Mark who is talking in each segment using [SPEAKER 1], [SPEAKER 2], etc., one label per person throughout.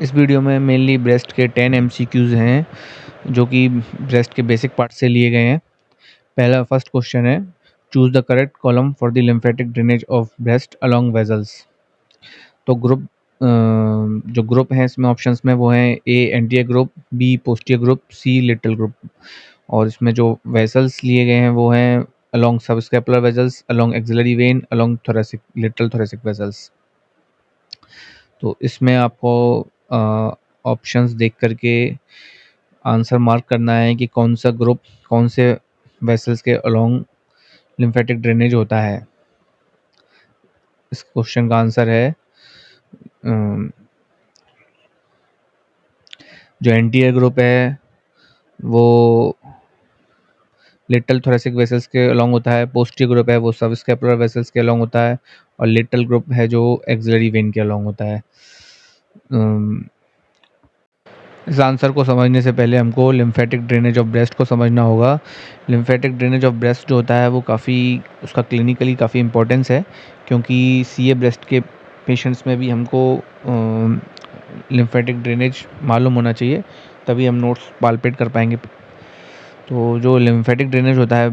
[SPEAKER 1] इस वीडियो में mainly breast के 10 MCQs हैं जो कि ब्रेस्ट के बेसिक पार्ट से लिए गए हैं। पहला फर्स्ट क्वेश्चन है, choose the correct column for the lymphatic drainage of breast along vessels. तो जो ग्रुप हैं इसमें ऑप्शंस में वो हैं A anterior group, B posterior group, C lateral group. और इसमें जो वेजल्स लिए गए हैं वो हैं along subscapular vessels, along axillary vein, along thoracic lateral thoracic vessels. तो इसमें आपको ऑप्शंस देख करके आंसर मार्क करना है कि कौन सा ग्रुप कौन से वेसल्स के अलोंग लिम्फेटिक ड्रेनेज होता है। इस क्वेश्चन का आंसर है जो एंटीरियर ग्रुप है वो लिटल थोरेसिक वेसल्स के अलोंग होता है, पोस्टीरियर ग्रुप है वो सबस्कैपुलर वेसल्स के अलोंग होता है, और लिटल ग्रुप है जो एक्सिलरी वेन के अलोंग होता है। इस आंसर को समझने से पहले हमको लिम्फेटिक ड्रेनेज ऑफ ब्रेस्ट को समझना होगा। लिम्फेटिक ड्रेनेज ऑफ ब्रेस्ट जो होता है वो उसका क्लिनिकली काफ़ी इंपॉर्टेंस है, क्योंकि सीए ब्रेस्ट के पेशेंट्स में भी हमको लिम्फेटिक ड्रेनेज मालूम होना चाहिए, तभी हम नोट्स पालपेट कर पाएंगे। तो जो लिम्फेटिक ड्रेनेज होता है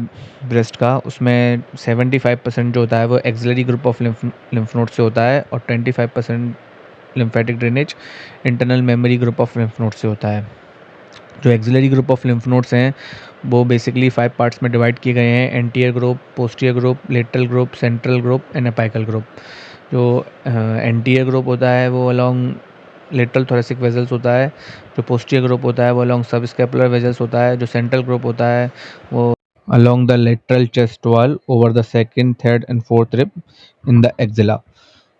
[SPEAKER 1] ब्रेस्ट का, उसमें 75% जो होता है वो axillary group of lymph node से होता है, और 25% lymphatic drainage internal memory group of lymph node से होता है। जो axillary group of lymph nodes हैं वो बेसिकली 5 पार्ट्स में डिवाइड किए गए हैं: anterior group, posterior group, lateral group, central group and apical group. जो एंटीरियर ग्रुप होता है वो अलोंग लेटरल थोरेसिक वेजल्स होता है, जो पोस्टीरियर ग्रुप होता है वो अलोंग सबस्कैपुलर वेजल्स होता है, जो सेंट्रल ग्रुप होता है वो along the lateral chest wall over the second, third and fourth rib in the axilla.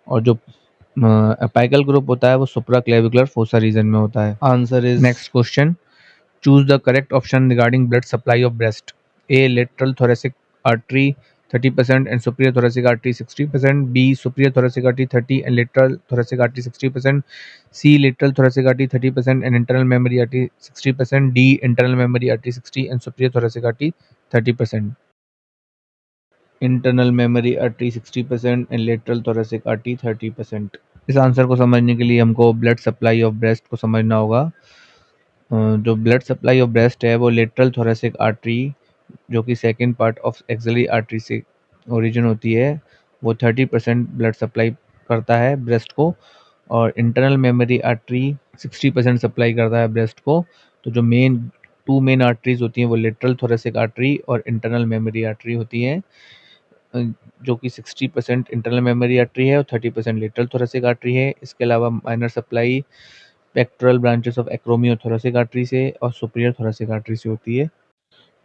[SPEAKER 1] और जो अपाइकल ग्रुप होता है वो सुप्रा क्लेविकुलर फोसा रीजन में होता है। Answer is next question, choose the correct option regarding blood supply of breast. A lateral thoracic artery 30% and superior thoracic artery 60%, B superior thoracic artery 30 and lateral thoracic artery 60%, C lateral thoracic artery 30% and internal memory artery 60%, D internal memory artery 60 and superior thoracic artery 30%. Internal memory artery 60% and lateral thoracic artery 30%। इस answer को समझने के लिए हमको blood supply of breast को समझना होगा। जो ब्लड सप्लाई ऑफ ब्रेस्ट है वो लेटरल थोरेसिक आर्टरी, जो कि second part of axillary artery से ओरिजिन होती है, वो 30% ब्लड सप्लाई करता है ब्रेस्ट को, और इंटरनल मेमोरी आर्टरी 60% सप्लाई करता है ब्रेस्ट को। तो जो टू मेन आर्टरीज होती हैं वो लेटरल थोरेसिक आर्टरी और इंटरनल मेमोरी आर्टरी होती हैं, जो कि 60% इंटरनल मेमोरी आर्टरी है और 30% लेटरल थोरेसिक आर्टरी है। इसके अलावा minor supply pectoral branches of acromiothoracic artery से और सुपीरियर थोरेसिक आर्टरी से होती है।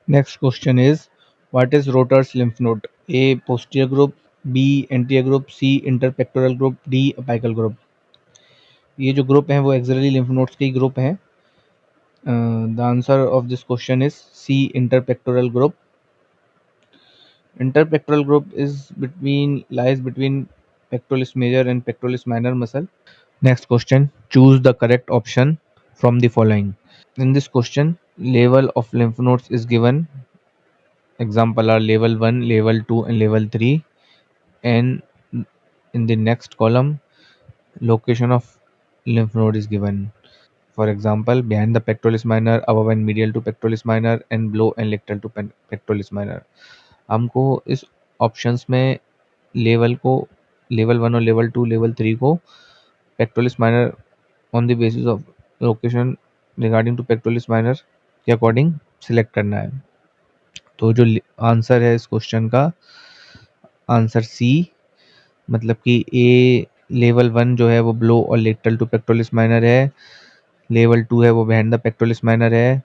[SPEAKER 1] Next question is, what is Rotter's lymph node? A posterior group, B anterior group, C interpectoral group, D apical group. ये जो ग्रुप हैं वो axillary lymph nodes के ग्रुप हैं। The answer of this question is C interpectoral group. Interpectoral group lies between pectoralis major and pectoralis minor muscle. Next question, choose the correct option from the following. In this question, level of lymph nodes is given. Example are level 1, level 2 and level 3. And in the next column, location of lymph node is given. For example, behind the pectoralis minor, above and medial to pectoralis minor, and below and lateral to pectoralis minor. हमको इस options में level 1 और level 2, level 3 को pectoralis minor on the basis of location regarding to pectoralis minor के according select करना है। तो जो आंसर है इस क्वेश्चन का, आंसर सी, मतलब कि ए लेवल 1 जो है वो ब्लो और लेटरल टू पेक्टोरलिस माइनर है, लेवल 2 है वो बिहाइंड द पेक्टोरलिस माइनर है,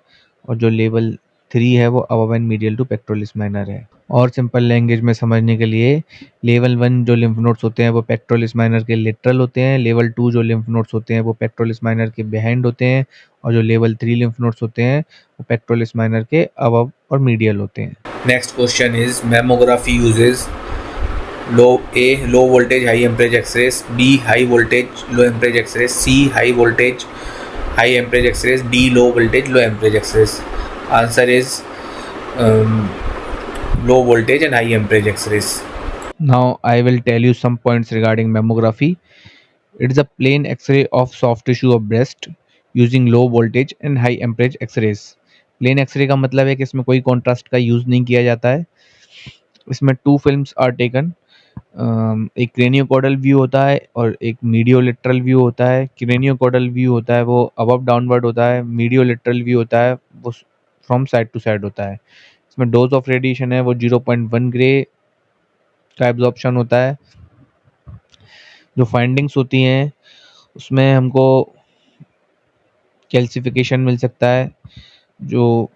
[SPEAKER 1] और जो लेवल 3 है वो above and medial to pectoralis minor है। और सिंपल लैंग्वेज में समझने के लिए, लेवल 1 जो लिम्फ नोड्स होते हैं वो पेक्टोरलिस माइनर के लेटरल होते हैं, लेवल 2 जो लिम्फ नोड्स होते हैं वो पेक्टोरलिस माइनर के बिहाइंड होते हैं, और जो लेवल 3 लिम्फ नोड्स होते हैं वो पेक्टोरलिस माइनर के अबव और मीडियल होते हैं। Next question is, mammography uses low voltage high amperage x-rays, B high voltage low amperage x-rays, C high voltage high amperage x-rays, D low voltage low amperage x-rays. Answer is low voltage and high amperage X-rays. Now I will tell you some points regarding mammography. It is a plain X-ray of soft tissue of breast using low voltage and high amperage X-rays. Plain x-ray का मतलब है कि इसमें कोई contrast का use नहीं किया जाता है. इसमें टू फिल्म्स आर टेकन. एक क्रेनियोकॉर्डल व्यू होता है और एक मीडियोलेटरल व्यू होता है. क्रेनियोकॉर्डल व्यू होता है वो अबव डाउनवर्ड होता है. मीडियोलेटरल व्यू होता है वो फ्रॉम साइड टू साइड होता है. इसमें डोज ऑफ रेडिएशन है वो 0.1 ग्रे का एब्जॉर्प्शन होता है. जो फाइंडिंग्स होती हैं उसमें हमको कैल्सिफिकेशन मिल सकता है. जो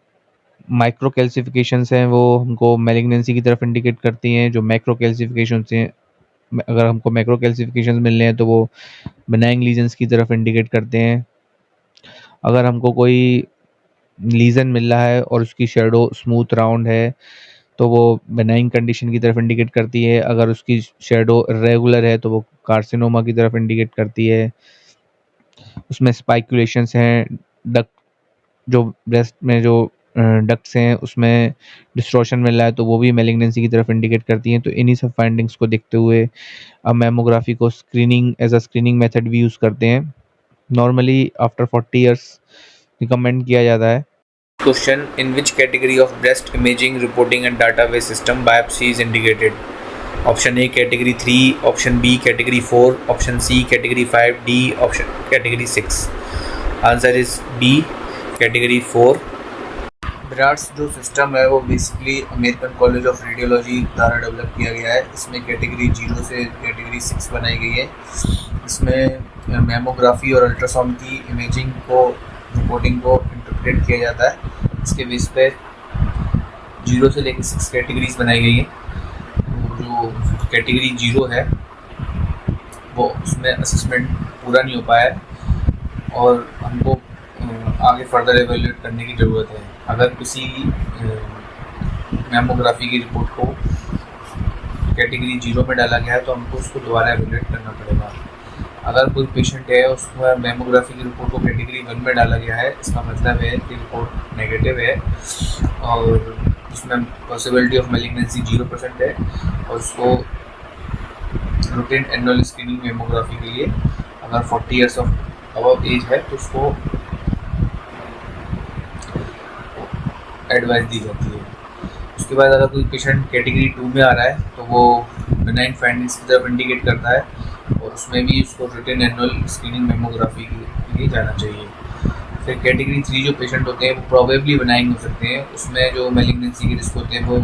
[SPEAKER 1] माइक्रो कैल्सिफिकेशंस हैं वो हमको मैलिग्नेंसी की तरफ इंडिकेट करती हैं. जो मैक्रो कैल्सिफिकेशंस हैं, अगर हमको मैक्रो कैल्सिफिकेशंस मिल रहे हैं तो वो बेनाइंग लीजन्स की तरफ इंडिकेट करते हैं. अगर हमको कोई लीजन मिल रहा है और उसकी शेडो स्मूथ राउंड है तो वो बेनाइंग कंडीशन की तरफ इंडिकेट करती है. अगर उसकी शेडो रेगुलर है तो वो कार्सिनोमा की तरफ इंडिकेट करती है. उसमें स्पाइकुलेशंस हैं. डक्ट, जो ब्रेस्ट में जो डक्ट्स हैं उसमें डिस्टॉर्शन मिल रहा है तो वो भी मैलिग्नेंसी की तरफ इंडिकेट करती हैं. तो इन्हीं सब फाइंडिंग्स को देखते हुए अब मैमोग्राफी को screening as a screening method भी यूज़ करते हैं. नॉर्मली आफ्टर 40 ईयर्स रिकमेंड किया जाता है. Question: In which category of breast imaging reporting and database system biopsy is indicated? Option A category 3, option B category 4, option C category 5, D option category 6. Answer is B category 4. Brar's जो system है वो basically American college of radiology द्वारा develop किया गया है. इसमें category 0 से category 6 बनाई गई है. इसमें मैमोग्राफी और अल्ट्रासाउंड की इमेजिंग को रिपोर्टिंग को इंटरप्रेट किया जाता है. इसके बेस पे 0 से लेकर 6 कैटेगरीज बनाई गई हैं. जो कैटेगरी 0 है वो उसमें असेसमेंट पूरा नहीं हो पाया है और हमको आगे फर्दर एवेल्यूएट करने की ज़रूरत है. अगर किसी मैमोग्राफी की रिपोर्ट को कैटेगरी 0 में डाला गया है तो हमको उसको दोबारा एवेल्यूएट करना पड़ेगा. अगर कोई पेशेंट है उसमें मैमोग्राफी की रिपोर्ट को कैटेगरी 1 में डाला गया है, इसका मतलब है कि रिपोर्ट नेगेटिव है और उसमें पॉसिबिलिटी ऑफ मैलिग्नेंसी 0% है और उसको रूटीन एनुअल स्क्रीनिंग मैमोग्राफी के लिए अगर 40 ईयर्स ऑफ अबव एज है तो उसको एडवाइस दी जाती है. उसके बाद अगर कोई पेशेंट कैटेगरी 2 में आ रहा है तो वो बेनाइन फाइंडिंग्स की तरफ इंडिकेट करता है और उसमें भी उसको रिटन एनुअल स्क्रीनिंग मैमोग्राफी के लिए जाना चाहिए. फिर कैटेगरी 3 जो पेशेंट होते हैं वो प्रोबेबली बेनाइन हो सकते हैं. उसमें जो मैलिग्नेंसी के रिस्क होते हैं वो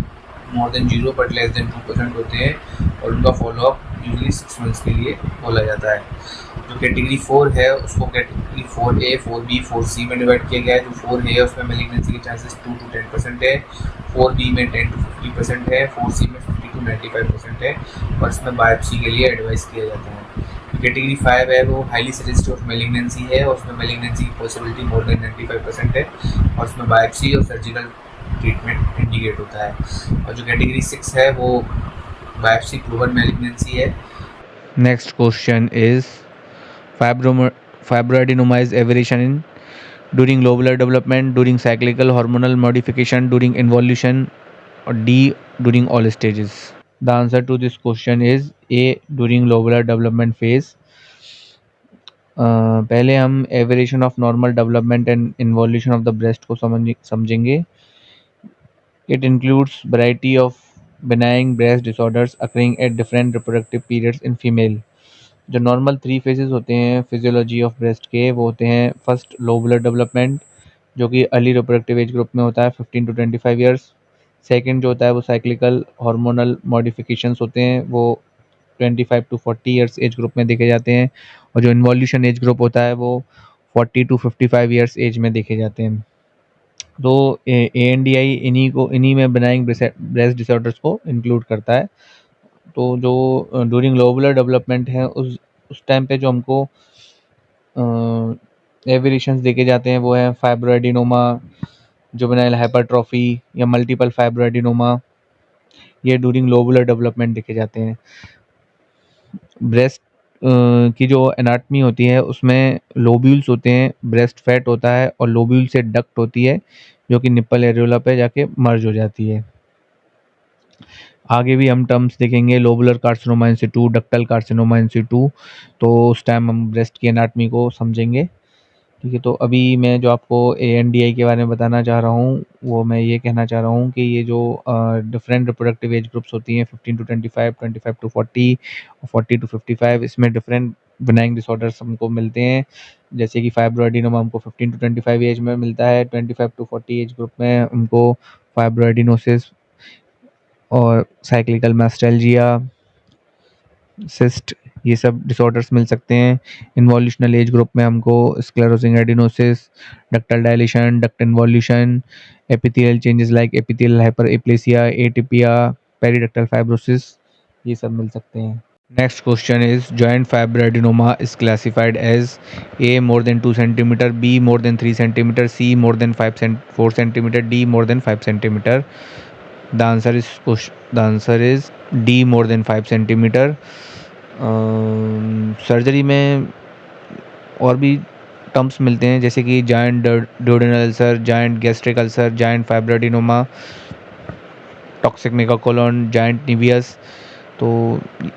[SPEAKER 1] more than 0 but less than 2% होते हैं और उनका फॉलोअप यूजली 6 मंथ्स के लिए बोला जाता है. जो कैटेगरी 4 है उसको कैटेगरी 4A, 4B, 4C में डिवाइड किया गया है. जो 4 है उसमें मैलिग्नेंसी के चांसेस 2 to 10% है. 4B में 10 to 50% है. 4C में 50 to 95% है और इसमें बायोप्सी के लिए एडवाइस किया जाता है. कैटेगरी 5 है वो हाईली सजेस्टिव ऑफ मैलिग्नेंसी है और उसमें मैलिग्नेंसी की पॉसिबिलिटी मोर देन 95% है और उसमें बायोप्सी और सर्जिकल ट्रीटमेंट इंडिकेट होता है. और जो कैटेगरी 6 है वो बायोप्सी प्रूवन मैलिग्नेंसी है. Next question is fibroadenoma is aberration in during lobular development, during cyclical hormonal modification, during involution, or D during all stages. The answer to this question is A during lobular development phase. पहले हम aberration of normal development and involution of the breast को समझेंगे. It includes variety of benign breast disorders occurring at different reproductive periods in female. जो normal 3 phases होते हैं physiology of breast के वो होते हैं फर्स्ट लोबुलर डेवलपमेंट जो कि अर्ली रिप्रोडक्टिव एज ग्रुप में होता है 15 to 25 ईयर्स. सेकंड जो होता है वो साइक्लिकल हार्मोनल मॉडिफिकेशंस होते हैं वो 25 to 40 ईयर्स एज ग्रुप में देखे जाते हैं और जो इन्वॉल्यूशन एज ग्रुप होता है वो 40 to 55 ईयर्स एज में देखे जाते हैं. तो ANDI इन्हीं में बेनाइंग ब्रेस्ट डिसऑर्डर्स को इंक्लूड करता है. तो जो ड्यूरिंग लोबुलर डेवलपमेंट है उस टाइम पे जो हमको एवेरिएशंस देखे जाते हैं वो है फाइब्रोएडिनोमा, जुवेनाइल हाइपरट्रॉफी या मल्टीपल फाइब्रोएडिनोमा. ये ड्यूरिंग लोबुलर डेवलपमेंट देखे जाते हैं. ब्रेस्ट की जो एनाटमी होती है उसमें लोब्यूल्स होते हैं, ब्रेस्ट फैट होता है और लोब्यूल से डक्ट होती है जो कि निप्पल एरियोला पे जाके मर्ज हो जाती है. आगे भी हम टर्म्स देखेंगे, लोबुलर कार्सिनोमा इन सिटू, डक्टल कार्सिनोमा इन सिटू, तो उस टाइम हम ब्रेस्ट की एनाटमी को समझेंगे। ठीक है, तो अभी मैं जो आपको ANDI के बारे में बताना चाह रहा हूँ, वो मैं ये कहना चाह रहा हूँ कि ये जो डिफरेंट रिप्रोडक्टिव एज ग्रुप्स होती हैं 15 to 25, 25 to 40 और 40 to 55, इसमें डिफरेंट बिनाइन डिसऑर्डर्स हमको मिलते हैं। जैसे कि फाइब्रोएडिनोमा हमको 15 to 25 एज में मिलता है, 25 to 40 एज ग्रुप में हमको फाइब्रोएडिनोसिस और साइक्लिकल मैस्टैल्जिया, सिस्ट, ये सब डिसऑर्डर्स मिल सकते हैं। इन्वोल्यूशनल एज ग्रुप में हमको sclerosing adenosis, ductal dilation, duct involution, epithelial changes like epithelial hyperplasia, atypia, periductal fibrosis, ये सब मिल सकते हैं। Next question is giant fibroadenoma is classified as A more than 2 centimeter, B more than 3 centimeter, C more than 4 centimeter, D more than 5 centimeter. The answer is D more than 5 centimeter. Surgery में और भी terms मिलते हैं, जैसे कि giant duodenal ulcer, giant gastric ulcer, giant fibroadenoma, toxic megacolon, giant naevus. तो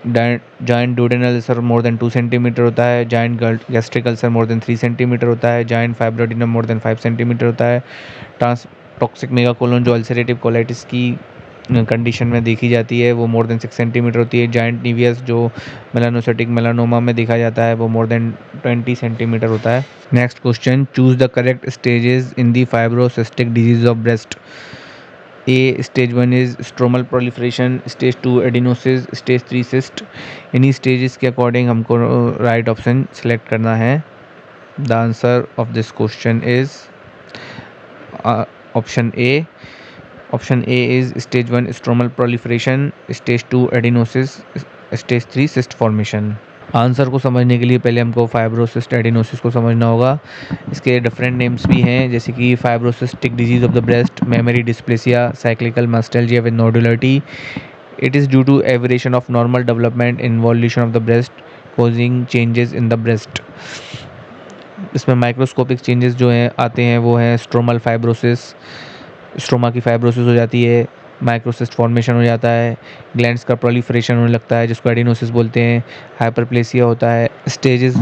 [SPEAKER 1] giant duodenal ulcer more than 2 centimeter होता है, giant gastric ulcer more than 3 centimeter होता है, giant fibroadenoma more than 5 centimeter होता है। टॉक्सिक मेगाकोलोन जो ulcerative colitis की condition में देखी जाती है वो मोर देन 6 सेंटीमीटर होती है। जायंट निवियस जो मेलानोसाइटिक मेलानोमा में देखा जाता है वो मोर देन 20 सेंटीमीटर होता है। Next question, choose the correct stages in the fibrocystic disease of breast. A stage 1 is stromal proliferation, stage 2 adenosis, stage 3 cyst। इन्हीं स्टेजेस के अकॉर्डिंग हमको राइट ऑप्शन सेलेक्ट करना है। The answer of this question is option A. Option A is stage 1 stromal proliferation, stage 2 adenosis, stage 3 cyst formation. Answer को समझने के लिए पहले हमको फाइब्रोसिस्ट एडिनोसिस को समझना होगा। इसके डिफरेंट नेम्स भी हैं, जैसे कि fibrocystic disease of the breast, mammary dysplasia, cyclical mastalgia with nodularity. It is due to aberration of normal development involution of the breast causing changes in the breast. इसमें माइक्रोस्कोपिक चेंजेस जो हैं आते हैं वो हैं स्ट्रोमल फाइब्रोसिस, स्ट्रोमा की fibrosis हो जाती है, माइक्रोसिस्ट फॉर्मेशन हो जाता है, ग्लैंड्स का प्रोलिफरेशन होने लगता है जिसको एडिनोसिस बोलते हैं, हाइपरप्लेसिया होता है। स्टेजेस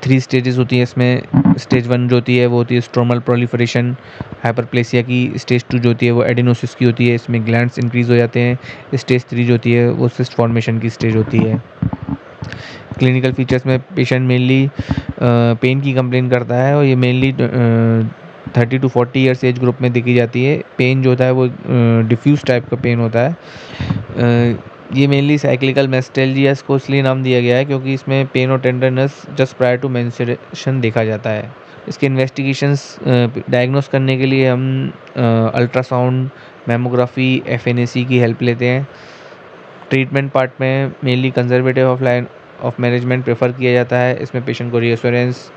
[SPEAKER 1] 3 स्टेजेस होती है इसमें। स्टेज 1 जो होती है वो होती है स्ट्रोमल प्रोलिफरेशन, हाइपरप्लेसिया की। स्टेज 2 जो होती है वो एडिनोसिस की होती है, इसमें ग्लैंड्स इंक्रीज हो जाते हैं। स्टेज 3 जो होती है वो सिस्ट फॉर्मेशन की स्टेज होती है। क्लिनिकल फीचर्स में पेशेंट मेनली पेन की कंप्लेन करता है और ये mainly 30 to 40 years as group में देखी जाती है। पेन जो होता है वो डिफ्यूज टाइप का पेन होता है। ये मेनली साइक्लिकल मैस्टैल्जिया को इसलिए नाम दिया गया है क्योंकि इसमें पेन और tenderness just prior to menstruation देखा जाता है। इसके इन्वेस्टिगेशंस डायग्नोस करने के लिए हम अल्ट्रासाउंड, मैमोग्राफी, FNAC की हेल्प लेते हैं। ट्रीटमेंट पार्ट में mainly conservative of line of management prefer किया जाता है। इसमें पेशेंट को रीअश्योरेंस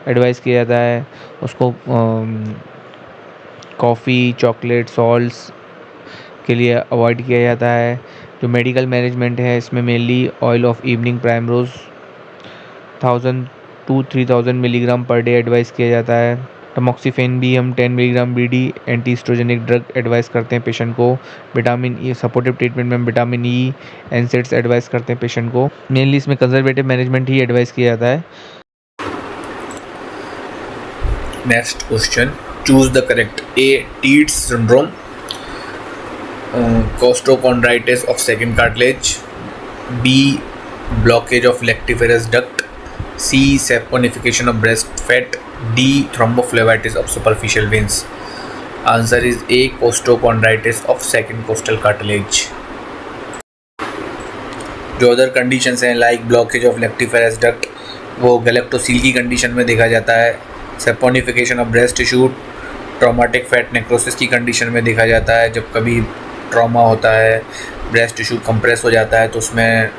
[SPEAKER 1] एडवाइस किया जाता है, उसको कॉफ़ी, चॉकलेट, सॉल्ट्स के लिए अवॉइड किया जाता है। जो मेडिकल मैनेजमेंट है इसमें mainly oil of evening primrose 1000 to 3000 milligram per day advice किया जाता है। टमोक्सिफेन भी हम 10 milligram BD anti oestrogenic drug advice करते हैं पेशेंट को। विटामिन ई सपोर्टिव ट्रीटमेंट में विटामिन ई एनसेड्स एडवाइस करते हैं पेशेंट को। मेनली इसमें कंजर्वेटिव मैनेजमेंट ही एडवाइस किया जाता है।
[SPEAKER 2] Next question, choose the correct. A Tietz syndrome, costochondritis of second cartilage, B blockage of lactiferous duct, C saponification of breast fat, D thrombophlebitis of superficial veins. Answer is A costochondritis of second costal cartilage. जो other conditions हैं like blockage of lactiferous duct वो galactocele की condition में देखा जाता है। Saponification of breast tissue traumatic fat necrosis की condition में देखा जाता है। जब कभी ट्रॉमा होता है, ब्रेस्ट टिश्यू कंप्रेस हो जाता है तो उसमें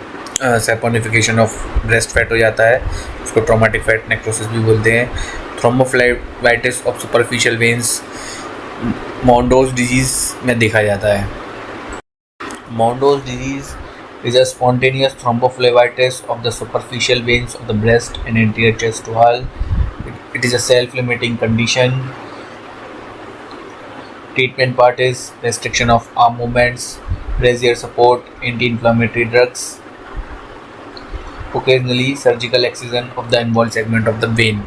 [SPEAKER 2] सेपोनिफिकेशन ऑफ ब्रेस्ट फैट हो जाता है, उसको ट्रॉमाटिक फैट नेक्रोसिस भी बोलते हैं। Thrombophlebitis of superficial veins Mondor's disease में देखा जाता है। Mondor's disease is a spontaneous thrombophlebitis of the superficial veins of the breast and anterior chest wall. It is a self-limiting condition. Treatment part is restriction of arm movements, brazier support, anti-inflammatory drugs, occasionally surgical excision of the involved segment of the vein.